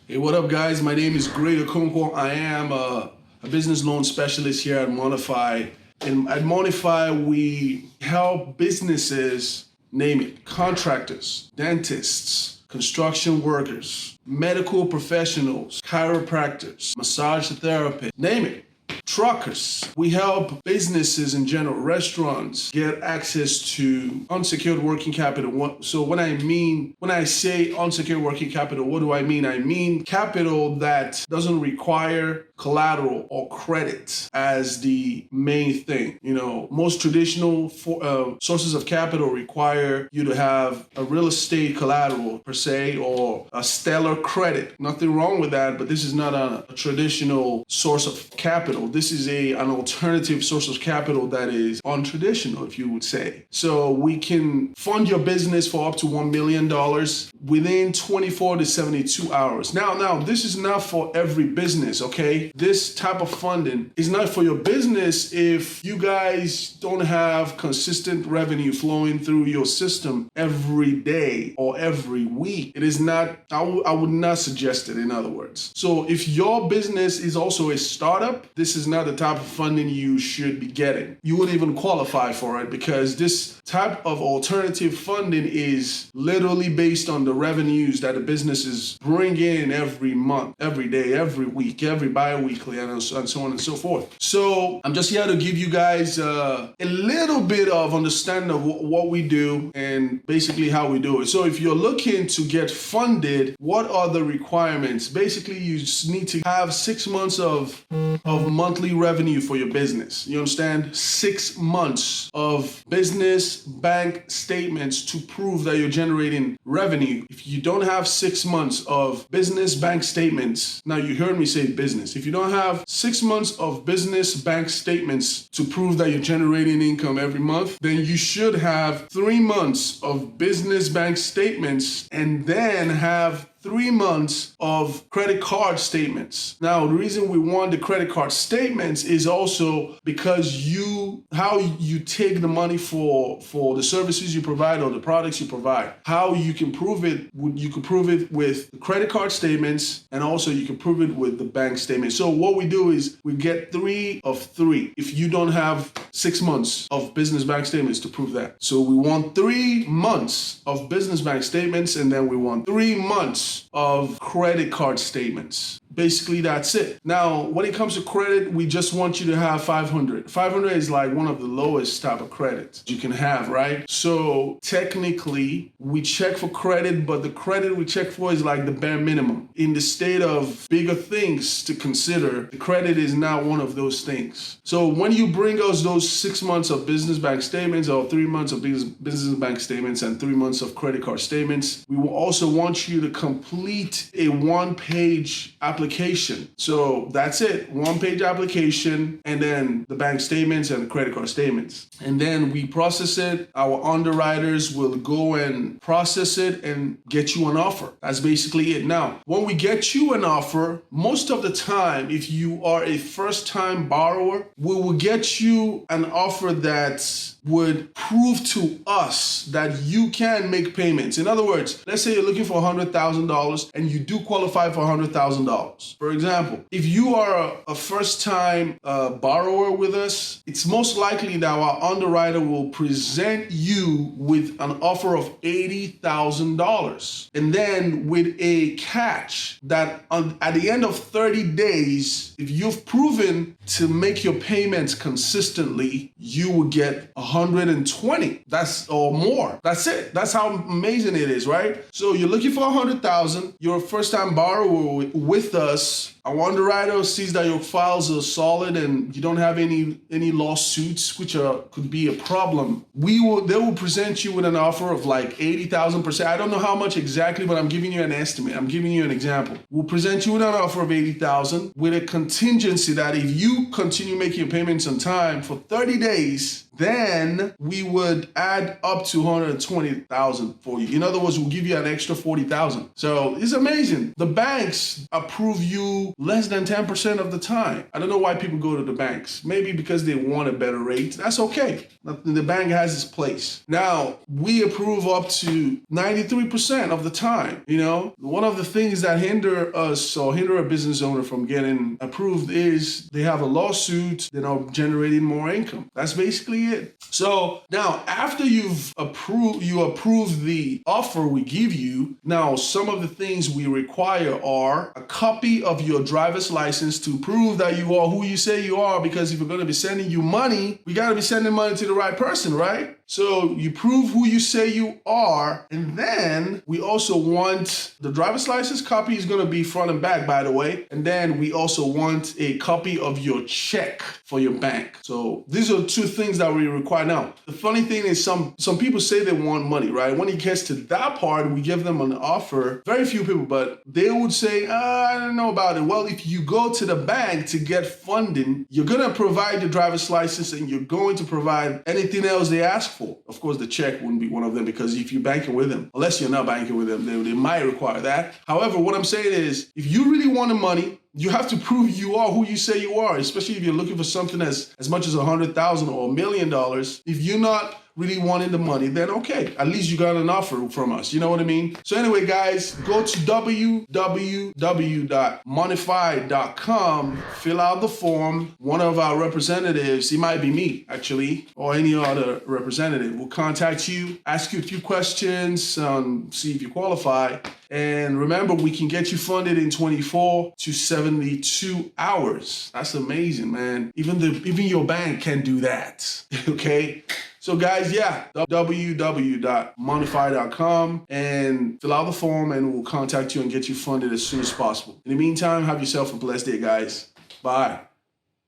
Hey, what up, guys? My name is Greg Okonkwo. I am a business loan specialist here at Moniphy. And at Moniphy, we help businesses, name it, contractors, dentists, construction workers, medical professionals, chiropractors, massage therapists, name it. Truckers. We help businesses in general, restaurants, get access to unsecured working capital. So when I say unsecured working capital, what do I mean? I mean capital that doesn't require collateral or credit as the main thing. You know, most traditional sources of capital require you to have a real estate collateral per se, or a stellar credit. Nothing wrong with that, but this is not a traditional source of capital. This is an alternative source of capital that is untraditional, if you would say. So we can fund your business for up to $1 million within 24 to 72 hours. Now, this is not for every business, okay? This type of funding is not for your business if you guys don't have consistent revenue flowing through your system every day or every week. It is not, I would not suggest it, in other words. So if your business is also a startup, this is not the type of funding you should be getting. You wouldn't even qualify for it, because this type of alternative funding is literally based on the revenues that the businesses bring in every month, every day, every week, every bi-weekly, and so on and so forth. So I'm just here to give you guys a little bit of understanding of what we do and basically how we do it. So if you're looking to get funded, what are the requirements? Basically, you just need to have 6 months of monthly revenue for your business. You understand? 6 months of business bank statements to prove that you're generating revenue. If you don't have 6 months of business bank statements, now you heard me say business. If you don't have 6 months of business bank statements to prove that you're generating income every month, then you should have 3 months of business bank statements and then have 3 months of credit card statements. Now, the reason we want the credit card statements is also because how you take the money for the services you provide or the products you provide. How you can prove it, you can prove it with the credit card statements, and also you can prove it with the bank statements. So what we do is we get 3 of 3 if you don't have 6 months of business bank statements to prove that. So we want 3 months of business bank statements, and then we want 3 months of credit card statements. Basically, that's it. Now, when it comes to credit, we just want you to have 500. 500 is like one of the lowest type of credits you can have, right? So technically, we check for credit, but the credit we check for is like the bare minimum. In the state of bigger things to consider, the credit is not one of those things. So when you bring us those 6 months of business bank statements, or 3 months of business bank statements and 3 months of credit card statements, we will also want you to complete a 1-page application. So that's it, 1-page application, and then the bank statements and the credit card statements. And then we process it. Our underwriters will go and process it and get you an offer. That's basically it. Now, when we get you an offer, most of the time, if you are a first-time borrower, we will get you an offer that would prove to us that you can make payments. In other words, let's say you're looking for $100,000 and you do qualify for $100,000. For example, if you are a first-time borrower with us, it's most likely that our underwriter will present you with an offer of $80,000. And then with a catch that at the end of 30 days, if you've proven to make your payments consistently, you will get 120. That's or more. That's it. That's how amazing it is, right? So you're looking for 100,000. You're a first-time borrower with us. Our underwriter sees that your files are solid and you don't have any lawsuits, which could be a problem. They will present you with an offer of like 80,000%. I don't know how much exactly, but I'm giving you an estimate. I'm giving you an example. We'll present you with an offer of 80,000 with a contingency that if you continue making your payments on time for 30 days, then we would add up to 120,000 for you. In other words, we'll give you an extra 40,000. So it's amazing. The banks approve you less than 10% of the time. I don't know why people go to the banks. Maybe because they want a better rate. That's okay. The bank has its place. Now, we approve up to 93% of the time. You know, one of the things that hinder us or hinder a business owner from getting approved is they have a lawsuit, they're not generating more income. That's basically it. So now, after you approve the offer we give you, now some of the things we require are a copy of your driver's license to prove that you are who you say you are, because if we're going to be sending you money, we got to be sending money to the right person, right? So you prove who you say you are, and then we also want the driver's license copy is going to be front and back, by the way. And then we also want a copy of your check for your bank. So these are two things that we require. Now, the funny thing is some people say they want money, right? When it gets to that part, we give them an offer. Very few people, but they would say, I don't know about it. Well, if you go to the bank to get funding, you're going to provide the driver's license and you're going to provide anything else they ask for. Of course, the check wouldn't be one of them, because if you're banking with them, unless you're not banking with them, they might require that. However, what I'm saying is, if you really want the money, you have to prove you are who you say you are, especially if you're looking for something as much as $100,000 or $1 million. If you're not really wanting the money, then okay, at least you got an offer from us. You know what I mean? So anyway, guys, go to www.moniphy.com, fill out the form. One of our representatives, it might be me actually, or any other representative, will contact you, ask you a few questions, see if you qualify. And remember, we can get you funded in 24 to 72 hours. That's amazing, man. Even your bank can do that. Okay? So guys, yeah, www.moniphy.com and fill out the form, and we'll contact you and get you funded as soon as possible. In the meantime, have yourself a blessed day, guys. Bye.